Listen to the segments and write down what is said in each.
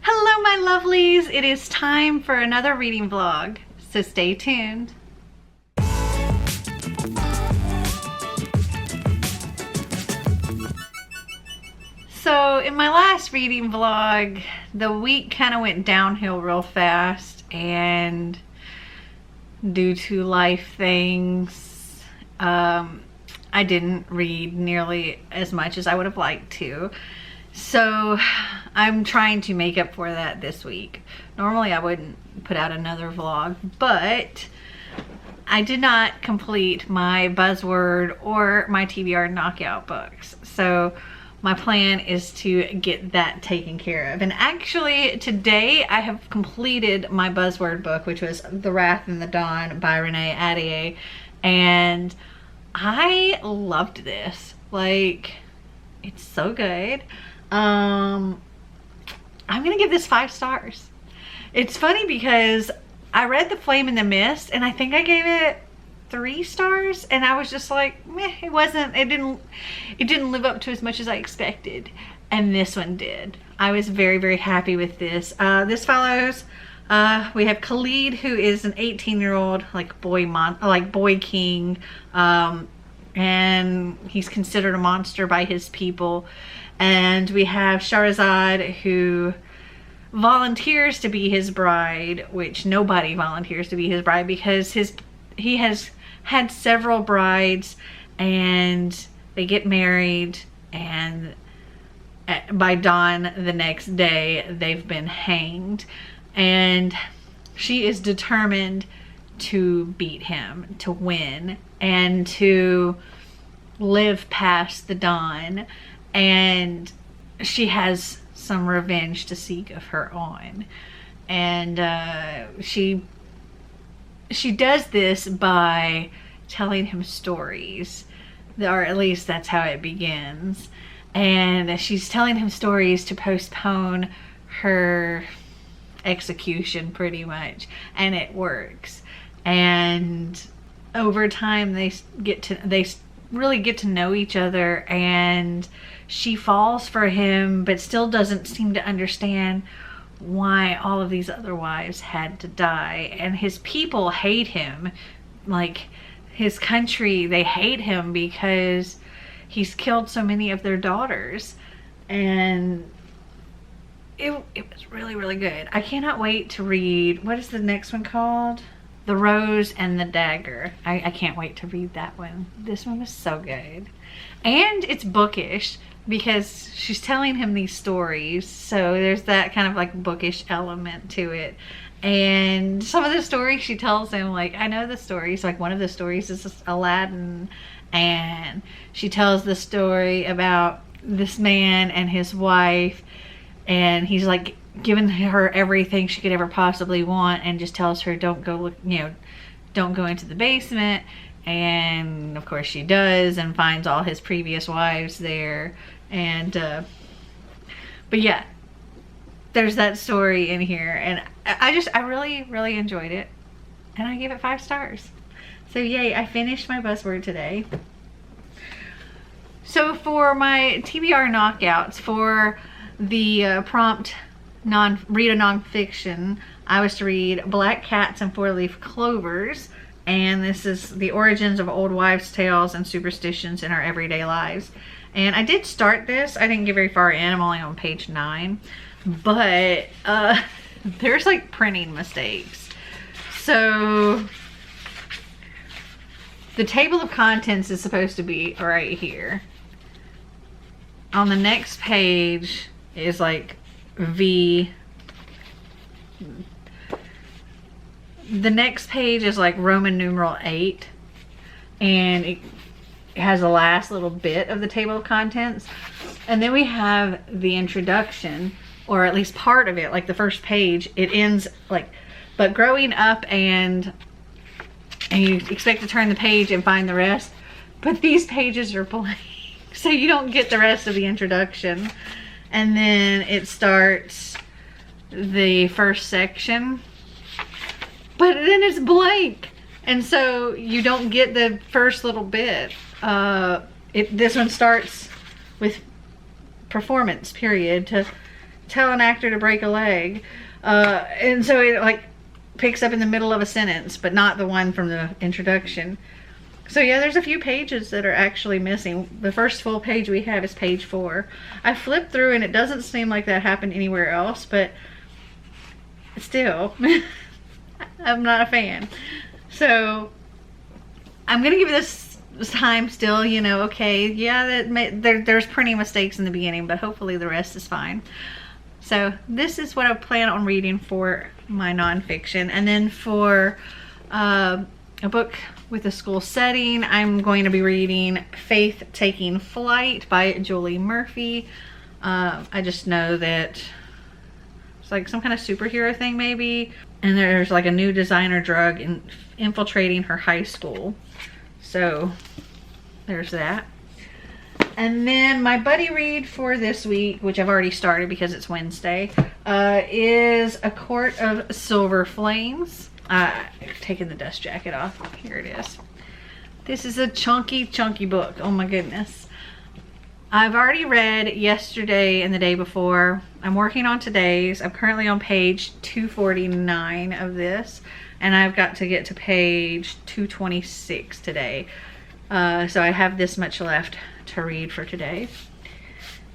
Hello my lovelies, it is time for another reading vlog, so stay tuned. So in my last reading vlog, the week kind of went downhill real fast, and due to life things, I didn't read nearly as much as I would have liked to. So I'm trying to make up for that this week. Normally I wouldn't put out another vlog, but I did not complete my Buzzword or my TBR Knockout books. So my plan is to get that taken care of. And actually today I have completed my Buzzword book, which was The Wrath and the Dawn by Renee Attier. And I loved this. Like, it's so good. I'm gonna give this 5 stars. It's funny because I read The Flame in the Mist and I think I gave it 3 stars, and I was just like, meh, it didn't live up to as much as I expected, and this one did. I was very, very happy with this. This follows, we have Khalid, who is an 18-year-old boy king, and he's considered a monster by his people. And we have Shahrazad, who volunteers to be his bride, which nobody volunteers to be his bride because he has had several brides, and they get married, and by dawn the next day they've been hanged, and she is determined to beat him, to win, and to live past the dawn. And she has some revenge to seek of her own, and she does this by telling him stories, or at least that's how it begins. And she's telling him stories to postpone her execution, pretty much, and it works. And over time they really get to know each other, and she falls for him but still doesn't seem to understand why all of these other wives had to die. And his people hate him, like his country, they hate him because he's killed so many of their daughters. And it was really, really good. I cannot wait to read, what is the next one called? The Rose and the Dagger. I can't wait to read that one. This one was so good. And it's bookish because she's telling him these stories. So there's that kind of like bookish element to it. And some of the stories she tells him, like, I know the stories. Like, one of the stories is Aladdin. And she tells the story about this man and his wife. And he's like giving her everything she could ever possibly want, and just tells her, don't go look, don't go into the basement. And of course she does, and finds all his previous wives there. And but yeah, there's that story in here, and I really, really enjoyed it, and I gave it 5 stars. So yay, I finished my Buzzword today. So for my TBR knockouts, for the prompt read a nonfiction, I was to read Black Cats and 4-Leaf Clovers, and this is the origins of old wives' tales and superstitions in our everyday lives. And I did start this. I didn't get very far in. I'm only on page 9, but there's like printing mistakes. So the table of contents is supposed to be right here. On the next page is like the next page is like Roman numeral 8, and it has the last little bit of the table of contents. And then we have the introduction, or at least part of it, like the first page. It ends like, but growing up, and you expect to turn the page and find the rest, but these pages are blank, so you don't get the rest of the introduction. And then it starts the first section, but then it's blank, and so you don't get the first little bit. This one starts with performance period to tell an actor to break a leg. And so it like picks up in the middle of a sentence, but not the one from the introduction. So yeah, there's a few pages that are actually missing. The first full page we have is page 4. I flipped through and it doesn't seem like that happened anywhere else, but still, I'm not a fan. So I'm gonna give this time still, you know, okay, yeah, there's plenty of mistakes in the beginning, but hopefully the rest is fine. So this is what I plan on reading for my nonfiction. And then for a book with a school setting, I'm going to be reading Faith Taking Flight by Julie Murphy. I just know that it's like some kind of superhero thing maybe. And there's like a new designer drug infiltrating her high school. So there's that. And then my buddy read for this week, which I've already started because it's Wednesday, is A Court of Silver Flames. Taking the dust jacket off. Here it is. This is a chunky book. Oh my goodness. I've already read yesterday and the day before. I'm working on today's. I'm currently on page 249 of this, and I've got to get to page 226 today. So I have this much left to read for today.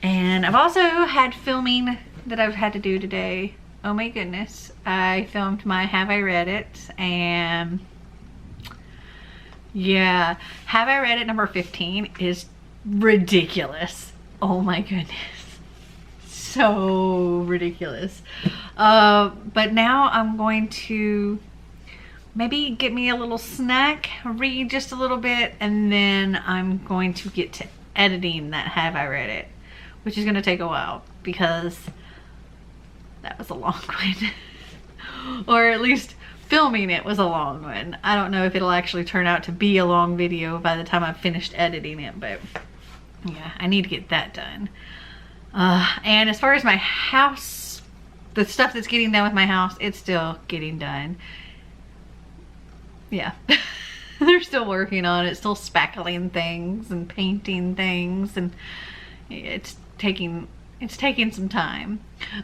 And I've also had filming that I've had to do today. Oh my goodness. I filmed my Have I Read It, and yeah, Have I Read It number 15 is ridiculous. Oh my goodness. So ridiculous. But now I'm going to maybe get me a little snack, read just a little bit, and then I'm going to get to editing that Have I Read It, which is going to take a while because that was a long one. Or at least filming it was a long one. I don't know if it'll actually turn out to be a long video by the time I've finished editing it, but yeah, I need to get that done. And as far as my house, the stuff that's getting done with my house, it's still getting done. Yeah. They're still working on it, still spackling things and painting things, and it's taking some time.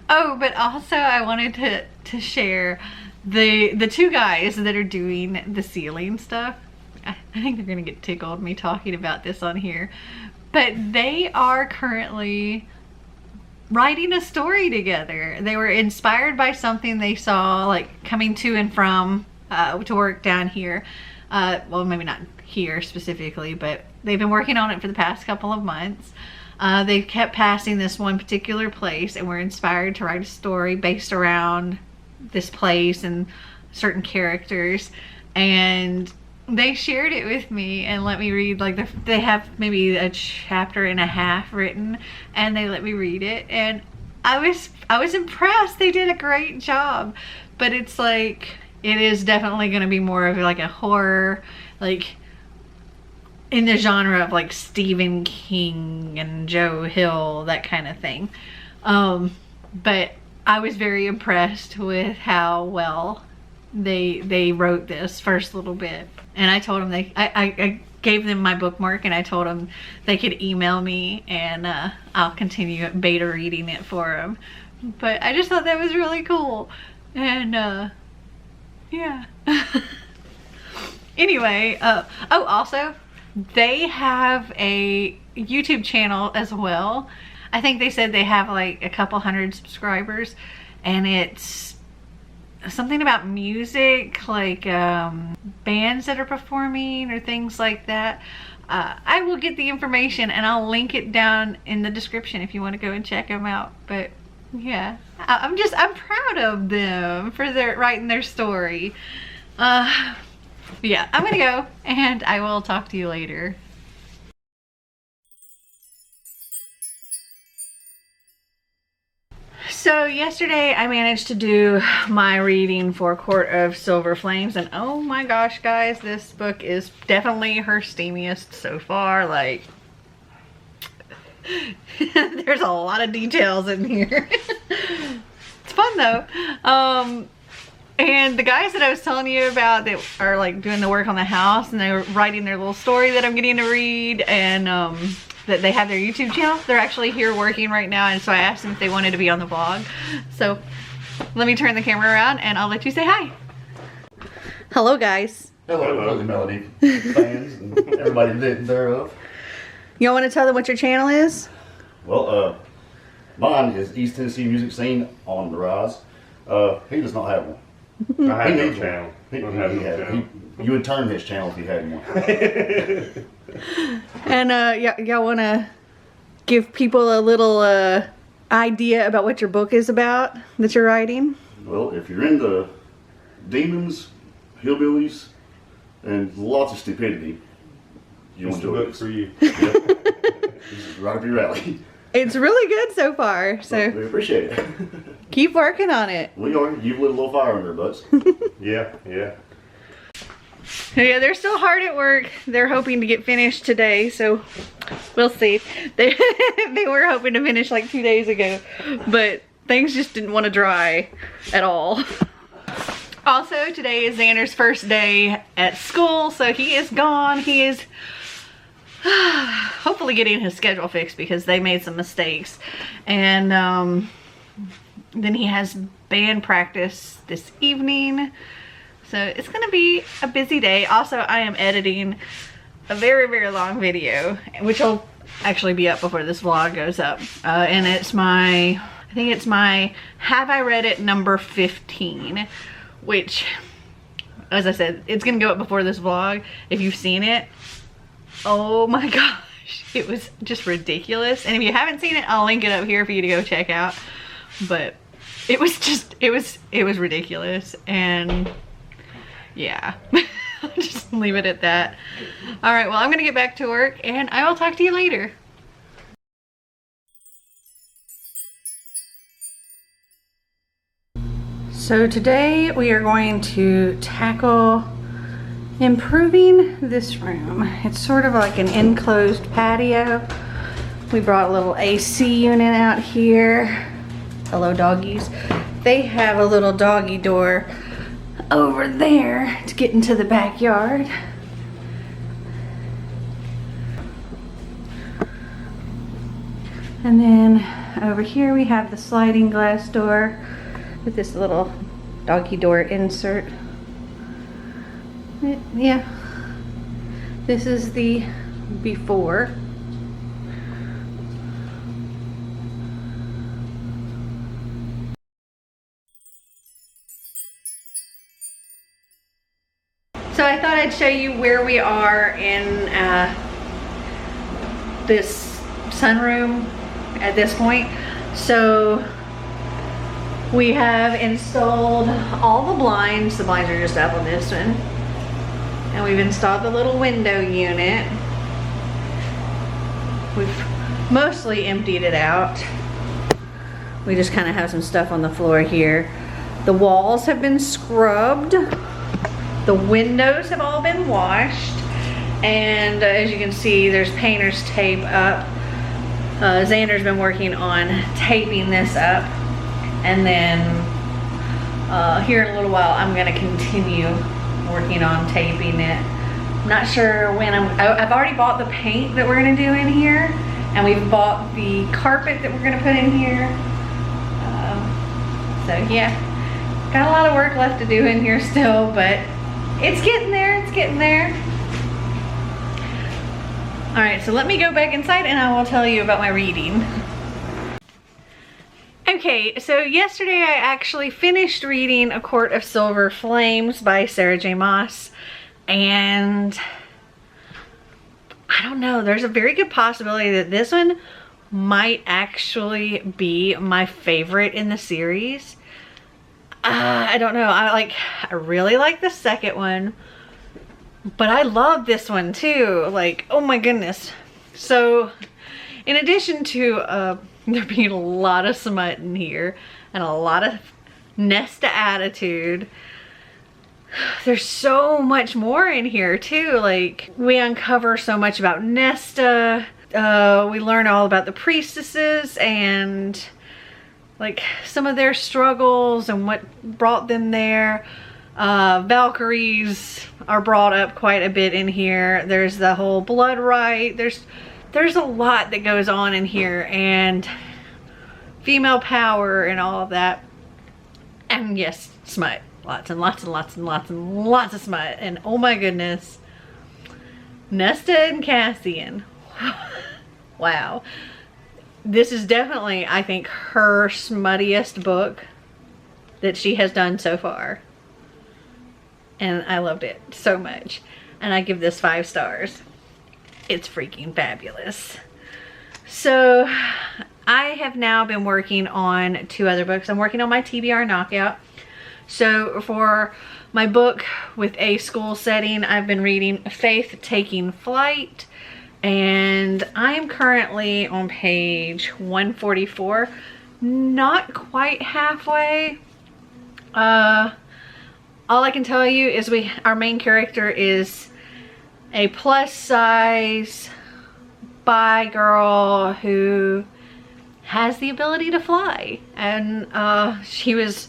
Oh, but also I wanted to share the two guys that are doing the ceiling stuff. I think they're gonna get tickled me talking about this on here, but they are currently writing a story together. They were inspired by something they saw like coming to and from to work down here. Well, maybe not here specifically, but they've been working on it for the past couple of months. They kept passing this one particular place and were inspired to write a story based around this place and certain characters, and they shared it with me and let me read, like they have maybe a chapter and a half written, and they let me read it, and I was impressed. They did a great job, but it's like, it is definitely going to be more of like a horror, like in the genre of like Stephen King and Joe Hill, that kind of thing. But I was very impressed with how well they wrote this first little bit. And I told them I gave them my bookmark, and I told them they could email me, and I'll continue beta reading it for them. But I just thought that was really cool. And yeah. Anyway, oh, also, they have a YouTube channel as well. I think they said they have like a couple hundred subscribers, and it's something about music, like bands that are performing or things like that. I will get the information and I'll link it down in the description if you want to go and check them out. But yeah, I'm proud of them for writing their story. Yeah, I'm gonna go, and I will talk to you later. So yesterday I managed to do my reading for Court of Silver Flames, and oh my gosh guys, this book is definitely her steamiest so far. Like, there's a lot of details in here. It's fun though. And the guys that I was telling you about that are like doing the work on the house, and they were writing their little story that I'm getting to read, and that they have their YouTube channel. They're actually here working right now, and so I asked them if they wanted to be on the vlog. So let me turn the camera around and I'll let you say hi. Hello guys. Hello, Melanie fans and everybody thereof. Y'all want to tell them what your channel is? Well, mine is East Tennessee Music Scene on the Rise. He does not have one. I have no channel. You would turn his channel if you had one. And y'all want to give people a little idea about what your book is about that you're writing? Well, if you're into demons, hillbillies, and lots of stupidity, you'll enjoy it. For you. Yep. This is right up your alley. It's really good so far, so We appreciate it. keep working on it. We are. You've lit a little fire under our butts. Yeah. Yeah, they're still hard at work. They're hoping to get finished today, so we'll see. They were hoping to finish like 2 days ago, but things just didn't want to dry at all. Also, today is Xander's first day at school, so he is gone. He is hopefully getting his schedule fixed because they made some mistakes. And then he has band practice this evening. So it's gonna be a busy day. Also, I am editing a very, very long video, which will actually be up before this vlog goes up. And it's I think it's my Have I Read It number 15, which, as I said, it's gonna go up before this vlog. If you've seen it, oh my gosh, it was just ridiculous. And if you haven't seen it, I'll link it up here for you to go check out. But it was just, it was ridiculous. And yeah, I'll just leave it at that. All right, well, I'm gonna get back to work and I will talk to you later. So today we are going to tackle improving this room. It's sort of like an enclosed patio. We brought a little AC unit out here. Hello doggies. They have a little doggy door over there to get into the backyard. And then over here we have the sliding glass door with this little doggy door insert. Yeah, this is the before. So I thought I'd show you where we are in this sunroom at this point. So we have installed all the blinds. The blinds are just up on this one. And we've installed the little window unit. We've mostly emptied it out. We just kind of have some stuff on the floor here. The walls have been scrubbed. The windows have all been washed. And as you can see, there's painter's tape up. Xander's been working on taping this up. And then here in a little while, I'm gonna continue working on taping it. I'm not sure when I've already bought the paint that we're gonna do in here, and we've bought the carpet that we're gonna put in here. So yeah, got a lot of work left to do in here still, but it's getting there, it's getting there. All right, so let me go back inside and I will tell you about my reading. Okay, so yesterday I actually finished reading A Court of Silver Flames by Sarah J. Maas, and I don't know, there's a very good possibility that this one might actually be my favorite in the series. I don't know, I really like the second one, but I love this one too, like, oh my goodness. So in addition to there being a lot of smut in here and a lot of Nesta attitude, there's so much more in here too. Like, we uncover so much about Nesta. We learn all about the priestesses and like some of their struggles and what brought them there. Valkyries are brought up quite a bit in here. There's the whole blood rite. There's there's a lot that goes on in here, and female power and all of that. And yes, smut. Lots and lots and lots and lots and lots of smut. And oh my goodness, Nesta and Cassian. Wow. This is definitely, I think, her smuttiest book that she has done so far. And I loved it so much. And I give this 5 stars. It's freaking fabulous. So I have now been working on 2 other books. I'm working on my TBR Knockout. So for my book with a school setting, I've been reading Faith Taking Flight. And I am currently on page 144. Not quite halfway. All I can tell you is our main character is a plus size bi girl who has the ability to fly. And she was,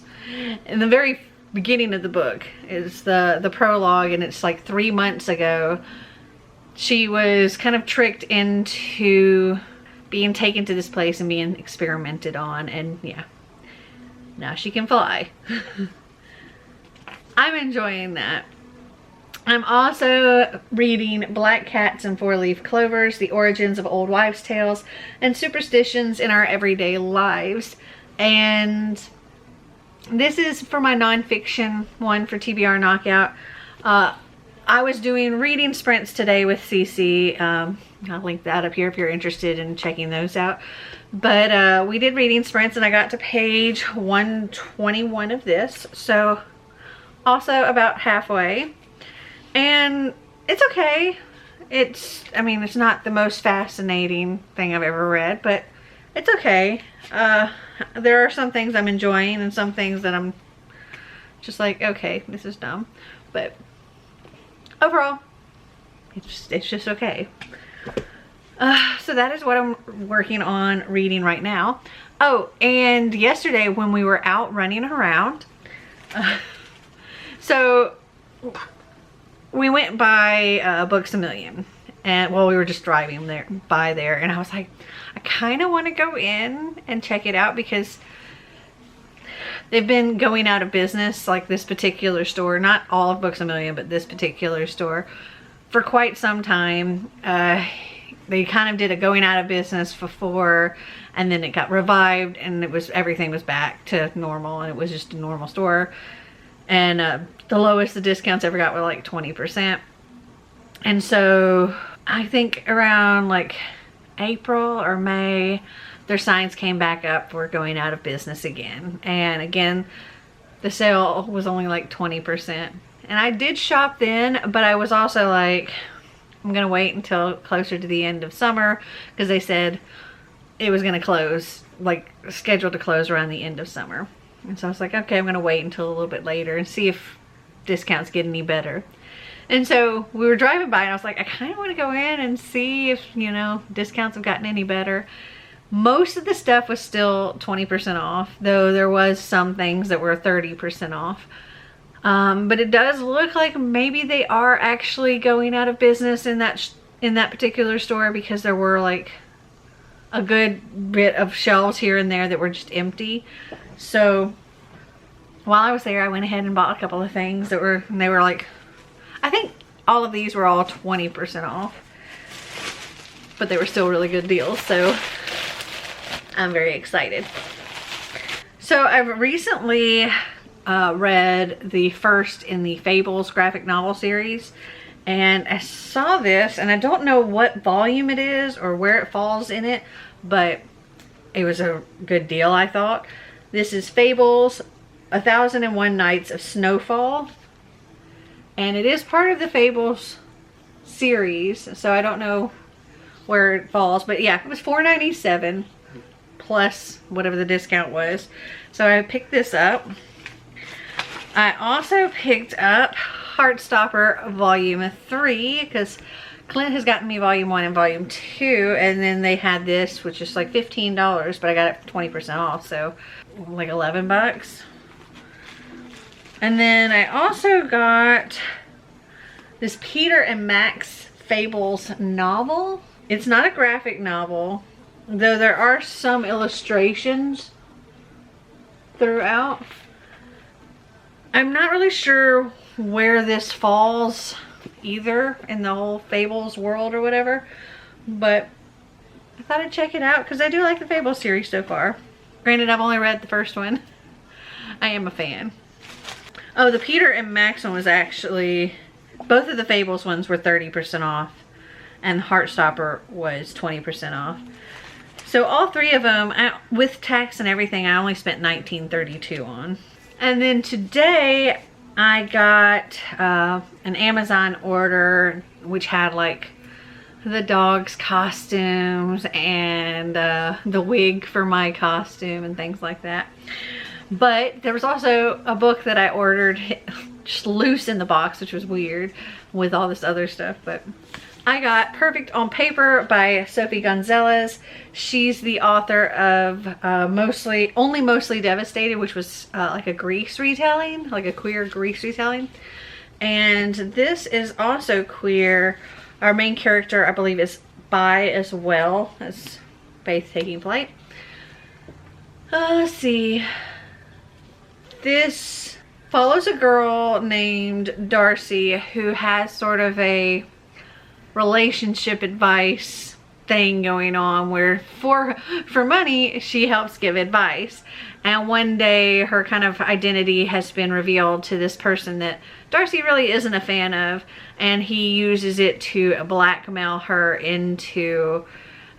in the very beginning of the book is the prologue, and it's like 3 months ago, she was kind of tricked into being taken to this place and being experimented on, and yeah, now she can fly. I'm enjoying that. I'm also reading Black Cats and Four-Leaf Clovers, The Origins of Old Wives' Tales and Superstitions in Our Everyday Lives. And this is for my nonfiction one for TBR Knockout. I was doing reading sprints today with Cece. I'll link that up here if you're interested in checking those out. But we did reading sprints, and I got to page 121 of this. So also about halfway. And it's okay. I mean, it's not the most fascinating thing I've ever read, but it's okay. There are some things I'm enjoying and some things that I'm just like, okay, this is dumb. But overall, it's just okay. So that is what I'm working on reading right now. Oh, and yesterday when we were out running around, so we went by Books A Million, and well, we were just driving by there, and I was like, I kind of want to go in and check it out because they've been going out of business, like this particular store, not all of Books A Million, but this particular store, for quite some time. They kind of did a going out of business before, and then it got revived, and everything was back to normal, and it was just a normal store. And the lowest the discounts ever got were like 20%. And so I think around like April or May, their signs came back up for going out of business again. And again, the sale was only like 20%. And I did shop then, but I was also like, I'm gonna wait until closer to the end of summer, because they said it was gonna close, like scheduled to close around the end of summer. And so I was like, okay, I'm gonna wait until a little bit later and see if discounts get any better. And so we were driving by, and I was like, I kind of want to go in and see if, you know, discounts have gotten any better. Most of the stuff was still 20% off, though there was some things that were 30% off. But it does look like maybe they are actually going out of business in that particular store, because there were like a good bit of shelves here and there that were just empty. So while I was there, I went ahead and bought a couple of things they were like, I think all of these were all 20% off, but they were still really good deals. So I'm very excited. So I've recently read the first in the Fables graphic novel series, and I saw this, and I don't know what volume it is or where it falls in it, but it was a good deal, I thought. This is Fables 1001 Nights of Snowfall, and it is part of the Fables series, so I don't know where it falls, but yeah, it was $4.97 plus whatever the discount was. So I picked this up. I also picked up Heartstopper Volume 3, because Clint has gotten me Volume 1 and Volume 2, and then they had this, which is like $15, but I got it for 20% off, so like 11 bucks. And then I also got this Peter and Max Fables novel, It's not a graphic novel, though there are some illustrations throughout. I'm not really sure where this falls either in the whole Fables world or whatever, but I thought I'd check it out because I do like the Fables series so far. Granted, I've only read the first one. I am a fan. Oh, the Peter and Max one was actually, both of the Fables ones were 30% off, and Heartstopper was 20% off. So all three of them, with tax and everything, I only spent $19.32 on. And then today I got an Amazon order which had like the dog's costumes and the wig for my costume and things like that. But there was also a book that I ordered just loose in the box, which was weird with all this other stuff. But I got Perfect on Paper by Sophie Gonzalez. She's the author of Only Mostly Devastated, which was like a Grease retelling, like a queer Grease retelling. And this is also queer. Our main character, I believe, is bi as well as Faith Taking Flight. Let's see. This follows a girl named Darcy who has sort of a relationship advice thing going on where for money she helps give advice, and one day her kind of identity has been revealed to this person that Darcy really isn't a fan of, and he uses it to blackmail her into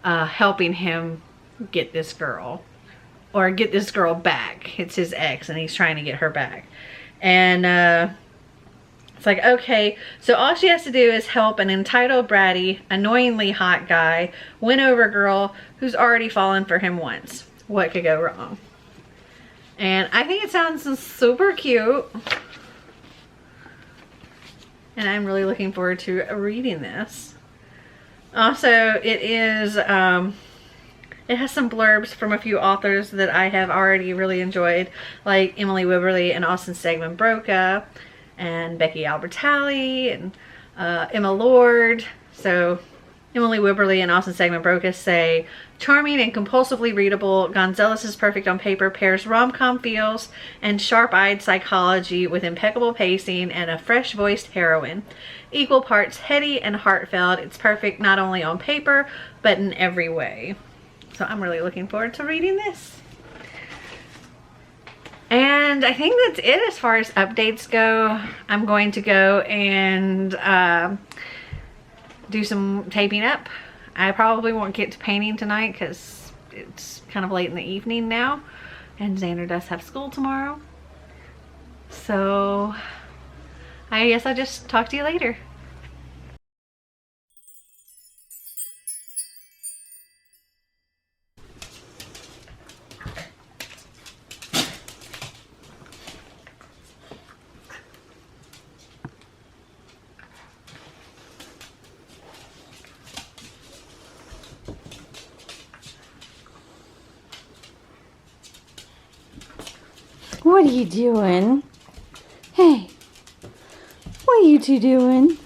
helping him get this girl, or get this girl back. It's his ex and he's trying to get her back. And it's like, okay, so all she has to do is help an entitled, bratty, annoyingly hot guy win over a girl who's already fallen for him once. What could go wrong? And I think it sounds super cute. And I'm really looking forward to reading this. Also, it is, it has some blurbs from a few authors that I have already really enjoyed, like Emily Wibberley and Austin Stegman Broca, and Becky Albertalli, and Emma Lord. So Emily Wibberley and Austin Stegman Broca say, charming and compulsively readable, Gonzalez's Perfect on Paper pairs rom-com feels and sharp-eyed psychology with impeccable pacing and a fresh-voiced heroine. Equal parts heady and heartfelt, it's perfect not only on paper, but in every way. So I'm really looking forward to reading this. And I think that's it as far as updates go. I'm going to go and do some taping up. I probably won't get to painting tonight because it's kind of late in the evening now, and Xander does have school tomorrow. So I guess I'll just talk to you later. What are you doing? Hey, what are you two doing?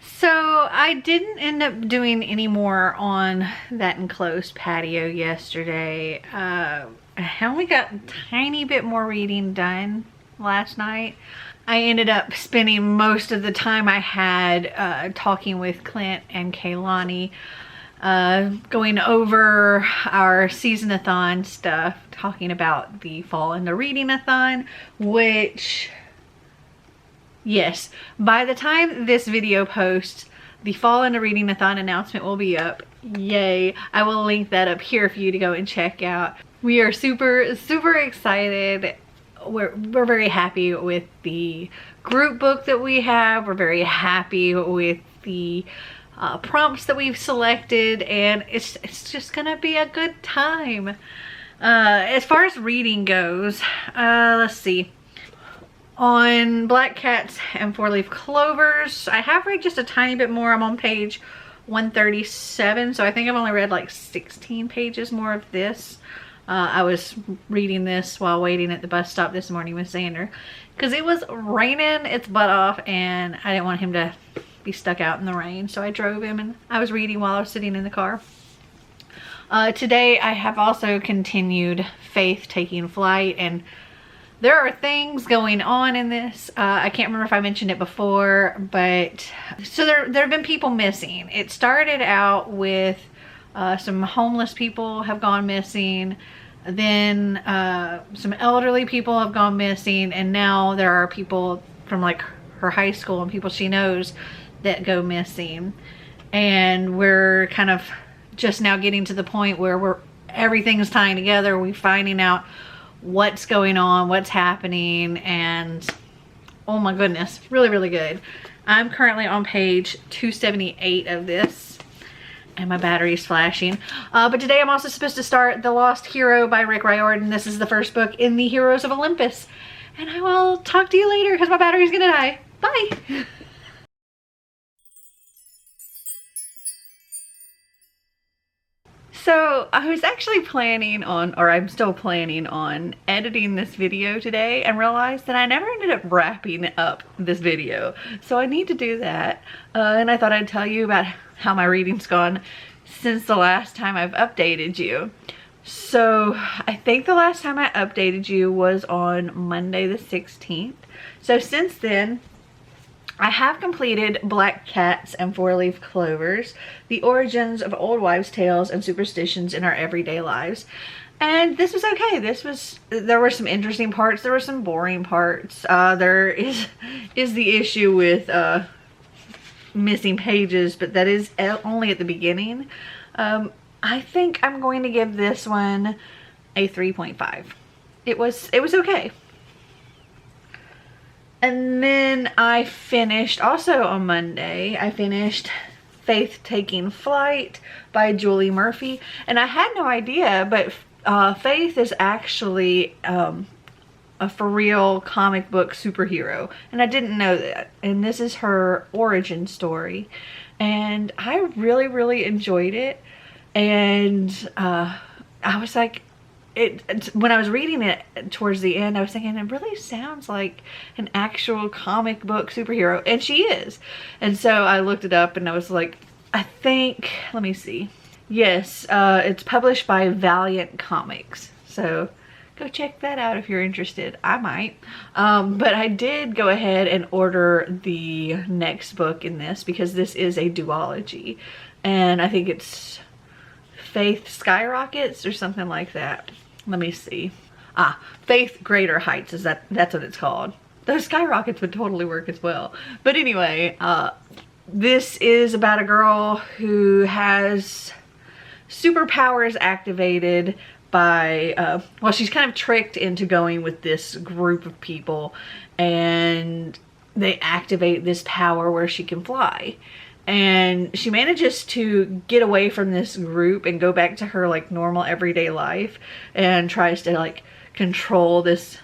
So I didn't end up doing any more on that enclosed patio yesterday. I only got a tiny bit more reading done last night. I ended up spending most of the time I had talking with Clint and Kaylani, going over our season-a-thon stuff, talking about the Fall in the Reading-a-thon, which, yes, by the time this video posts, the Fall in the Reading-a-thon announcement will be up. Yay. I will link that up here for you to go and check out. We are super excited. We're very happy with the group book that we have. We're very happy with the prompts that we've selected, and it's just gonna be a good time. As far as reading goes, let's see. On Black Cats and Four Leaf Clovers, I have read just a tiny bit more. I'm on page 137, so I think I've only read like 16 pages more of this. I was reading this while waiting at the bus stop this morning with Xander because it was raining its butt off and I didn't want him to be stuck out in the rain. So I drove him and I was reading while I was sitting in the car. Today I have also continued Faith Taking Flight, and there are things going on in this. I can't remember if I mentioned it before, but so there have been people missing. It started out with some homeless people have gone missing. Then some elderly people have gone missing, and now there are people from like her high school and people she knows that go missing. And we're kind of just now getting to the point where everything's tying together. We're finding out what's going on, what's happening, and oh my goodness, really, really good. I'm currently on page 278 of this, and my battery's flashing. But today I'm also supposed to start The Lost Hero by Rick Riordan. This is the first book in the Heroes of Olympus. And I will talk to you later because my battery's gonna die. Bye! So I was actually planning on, or I'm still planning on, editing this video today and realized that I never ended up wrapping up this video. So I need to do that. And I thought I'd tell you about how my reading's gone since the last time I've updated you. So I think the last time I updated you was on Monday the 16th. So since then, I have completed Black Cats and Four-Leaf Clovers, The Origins of Old Wives' Tales and Superstitions in Our Everyday Lives. And this was okay. There were some interesting parts. There were some boring parts. There is the issue with missing pages, but that is only at the beginning. I think I'm going to give this one a 3.5. It was okay. And then I finished, also on Monday, I finished Faith Taking Flight by Julie Murphy. And I had no idea, but Faith is actually a for real comic book superhero. And I didn't know that. And this is her origin story. And I really, really enjoyed it. And I was like, when I was reading it towards the end, I was thinking it really sounds like an actual comic book superhero, and she is. And so I looked it up and I was like, I think, let me see. Yes, it's published by Valiant Comics. So go check that out if you're interested. I might. But I did go ahead and order the next book in this because this is a duology. And I think it's Faith Skyrockets or something like that. Let me see. Faith Greater Heights, that's what it's called. Those skyrockets would totally work as well. But anyway, this is about a girl who has superpowers activated by, well, she's kind of tricked into going with this group of people, and they activate this power where she can fly. And she manages to get away from this group and go back to her like normal everyday life, and tries to like control this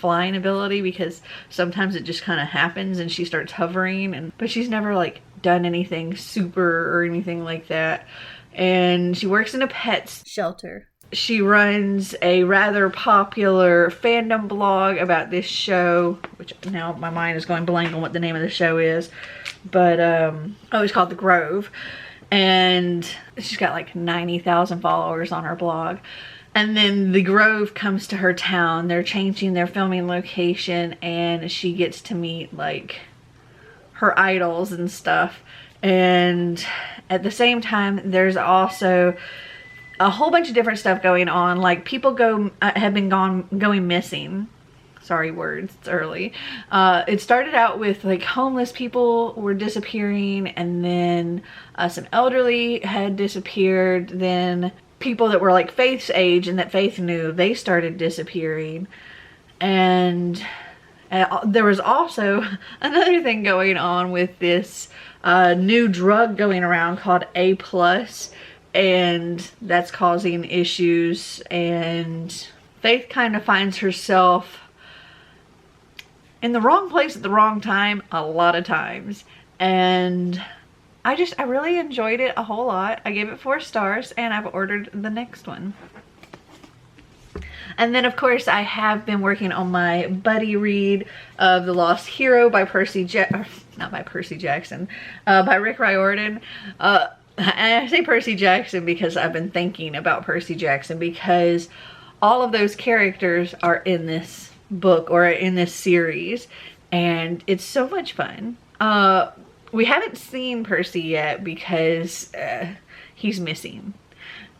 flying ability, because sometimes it just kind of happens and she starts hovering, but she's never like done anything super or anything like that. And she works in a pet shelter. She runs a rather popular fandom blog about this show, which now my mind is going blank on what the name of the show is. But, oh, it's called The Grove. And she's got like 90,000 followers on her blog. And then The Grove comes to her town. They're changing their filming location, and she gets to meet like her idols and stuff. And at the same time, there's also a whole bunch of different stuff going on. Like people have been going missing. Sorry, words, it's early. It started out with like homeless people were disappearing, and then some elderly had disappeared. Then people that were like Faith's age and that Faith knew, they started disappearing. And there was also another thing going on with this new drug going around called A+, and that's causing issues. And Faith kind of finds herself in the wrong place at the wrong time a lot of times. And I really enjoyed it a whole lot. I gave it 4 stars, and I've ordered the next one. And then of course I have been working on my buddy read of The Lost Hero by by Rick Riordan. And I say Percy Jackson because I've been thinking about Percy Jackson, because all of those characters are in this book or in this series, and it's so much fun. We haven't seen Percy yet because he's missing,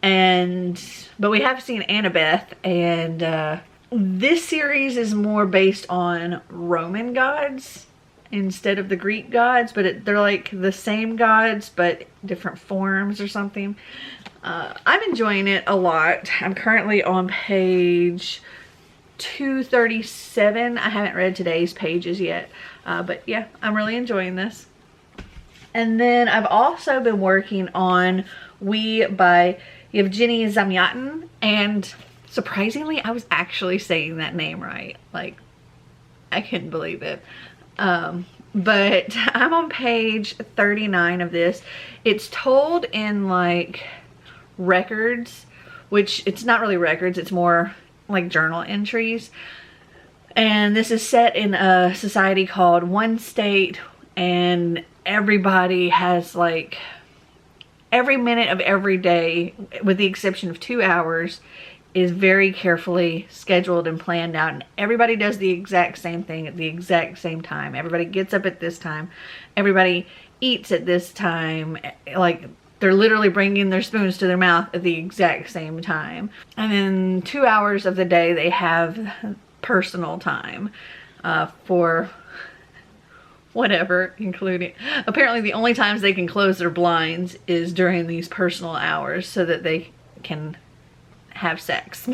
but we have seen Annabeth, and this series is more based on Roman gods instead of the Greek gods, but they're like the same gods but different forms or something. I'm enjoying it a lot. I'm currently on page 237. I haven't read today's pages yet, but yeah, I'm really enjoying this. And then I've also been working on We by Yevgeny Zamyatin, and surprisingly I was actually saying that name right. Like, I couldn't believe it. But I'm on page 39 of this. It's told in like records, which it's not really records, it's more like journal entries. And this is set in a society called One State, and everybody has like every minute of every day, with the exception of 2 hours, is very carefully scheduled and planned out, and everybody does the exact same thing at the exact same time. Everybody gets up at this time, everybody eats at this time, like they're literally bringing their spoons to their mouth at the exact same time. And then 2 hours of the day they have personal time for whatever, including, apparently the only times they can close their blinds is during these personal hours so that they can have sex.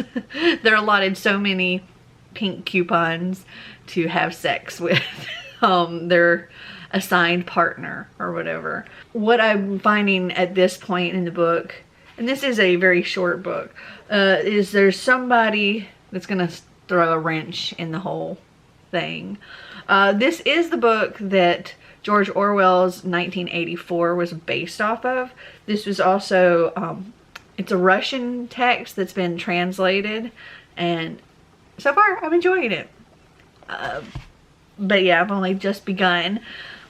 They're allotted so many pink coupons to have sex with their assigned partner or whatever. What I'm finding at this point in the book, and this is a very short book, is there's somebody that's gonna throw a wrench in the whole thing. This is the book that George Orwell's 1984 was based off of. This was also it's a Russian text that's been translated, and so far I'm enjoying it. But yeah, I've only just begun,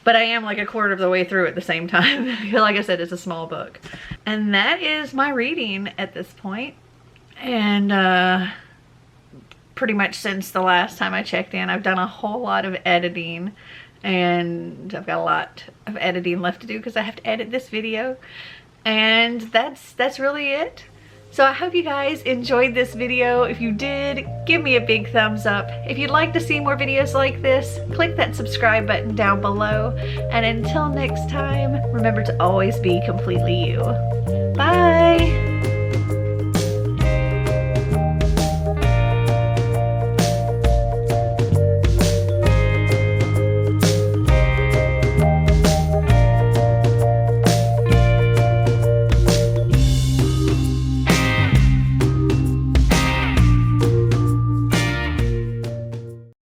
but I am like a quarter of the way through at the same time. Like I said, it's a small book. And that is my reading at this point. And pretty much since the last time I checked in, I've done a whole lot of editing, and I've got a lot of editing left to do because I have to edit this video. And that's really it. So I hope you guys enjoyed this video. If you did, give me a big thumbs up. If you'd like to see more videos like this, click that subscribe button down below. And until next time, remember to always be completely you. Bye!